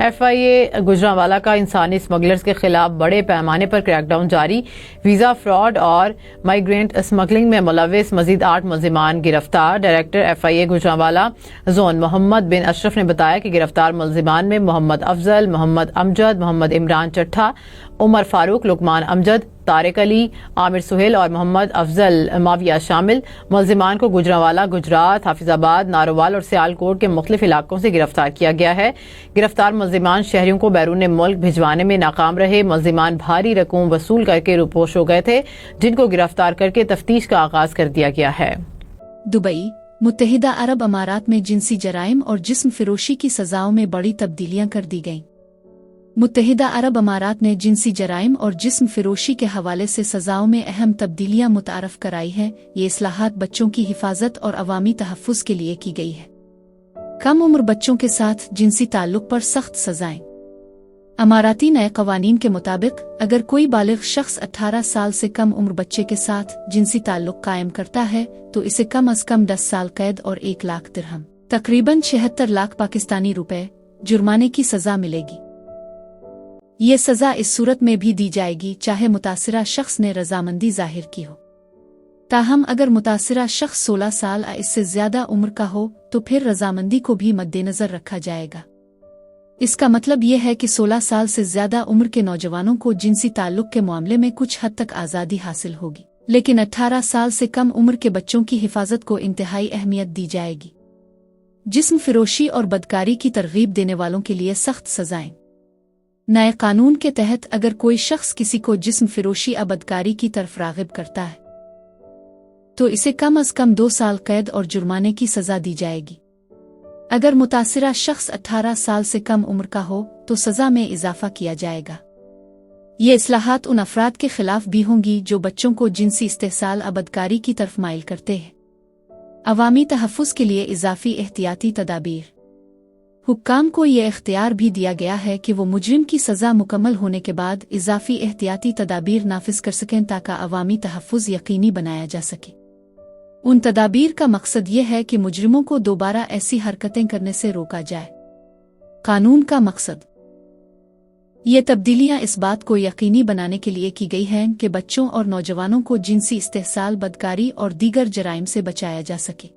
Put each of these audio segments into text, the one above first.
FIA Gujranwala کا انسانی smugglers کے خلاف بڑے پیمانے پر کریک ڈاؤن جاری، ویزا فراڈ اور مائیگرینٹ اسمگلنگ میں ملوث مزید 8 ملزمان گرفتار۔ ڈائریکٹر FIA گجرانوالہ زون محمد بن اشرف نے بتایا کہ گرفتار ملزمان میں محمد افضل، محمد امجد، محمد عمران چٹھا، عمر فاروق، لقمان امجد، طارق علی، عامر سہیل اور محمد افضل ماویہ شامل۔ ملزمان کو گجرانوالہ، گجرات، حافظ آباد، نارووال اور سیالکوٹ کے مختلف علاقوں سے گرفتار کیا گیا ہے۔ گرفتار ملزمان شہریوں کو بیرون ملک بھجوانے میں ناکام رہے۔ ملزمان بھاری رقوم وصول کر کے روپوش ہو گئے تھے، جن کو گرفتار کر کے تفتیش کا آغاز کر دیا گیا ہے۔ دبئی، متحدہ عرب امارات میں جنسی جرائم اور جسم فروشی کی سزاؤں میں بڑی تبدیلیاں کر دی گئیں۔ متحدہ عرب امارات نے جنسی جرائم اور جسم فروشی کے حوالے سے سزاؤں میں اہم تبدیلیاں متعارف کرائی ہیں۔ یہ اصلاحات بچوں کی حفاظت اور عوامی تحفظ کے لیے کی گئی ہے۔ کم عمر بچوں کے ساتھ جنسی تعلق پر سخت سزائیں۔ اماراتی نئے قوانین کے مطابق اگر کوئی بالغ شخص 18 سال سے کم عمر بچے کے ساتھ جنسی تعلق قائم کرتا ہے تو اسے کم از کم 10 سال قید اور 1 لاکھ درہم تقریباً 76 لاکھ پاکستانی روپے جرمانے کی سزا ملے گی۔ یہ سزا اس صورت میں بھی دی جائے گی چاہے متاثرہ شخص نے رضامندی ظاہر کی ہو۔ تاہم اگر متاثرہ شخص 16 سال یا اس سے زیادہ عمر کا ہو تو پھر رضامندی کو بھی مد نظر رکھا جائے گا۔ اس کا مطلب یہ ہے کہ 16 سال سے زیادہ عمر کے نوجوانوں کو جنسی تعلق کے معاملے میں کچھ حد تک آزادی حاصل ہوگی، لیکن 18 سال سے کم عمر کے بچوں کی حفاظت کو انتہائی اہمیت دی جائے گی۔ جسم فروشی اور بدکاری کی ترغیب دینے والوں کے لیے سخت سزائیں۔ نئے قانون کے تحت اگر کوئی شخص کسی کو جسم فروشی یا بدکاری کی طرف راغب کرتا ہے تو اسے کم از کم 2 سال قید اور جرمانے کی سزا دی جائے گی۔ اگر متاثرہ شخص 18 سال سے کم عمر کا ہو تو سزا میں اضافہ کیا جائے گا۔ یہ اصلاحات ان افراد کے خلاف بھی ہوں گی جو بچوں کو جنسی استحصال یا بدکاری کی طرف مائل کرتے ہیں۔ عوامی تحفظ کے لیے اضافی احتیاطی تدابیر۔ حکام کو یہ اختیار بھی دیا گیا ہے کہ وہ مجرم کی سزا مکمل ہونے کے بعد اضافی احتیاطی تدابیر نافذ کر سکیں تاکہ عوامی تحفظ یقینی بنایا جا سکے۔ ان تدابیر کا مقصد یہ ہے کہ مجرموں کو دوبارہ ایسی حرکتیں کرنے سے روکا جائے۔ قانون کا مقصد یہ تبدیلیاں اس بات کو یقینی بنانے کے لیے کی گئی ہیں کہ بچوں اور نوجوانوں کو جنسی استحصال، بدکاری اور دیگر جرائم سے بچایا جا سکے۔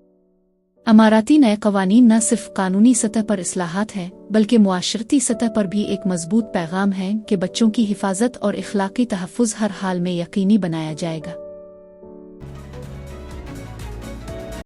اماراتی نئے قوانین نہ صرف قانونی سطح پر اصلاحات ہیں بلکہ معاشرتی سطح پر بھی ایک مضبوط پیغام ہے کہ بچوں کی حفاظت اور اخلاقی تحفظ ہر حال میں یقینی بنایا جائے گا۔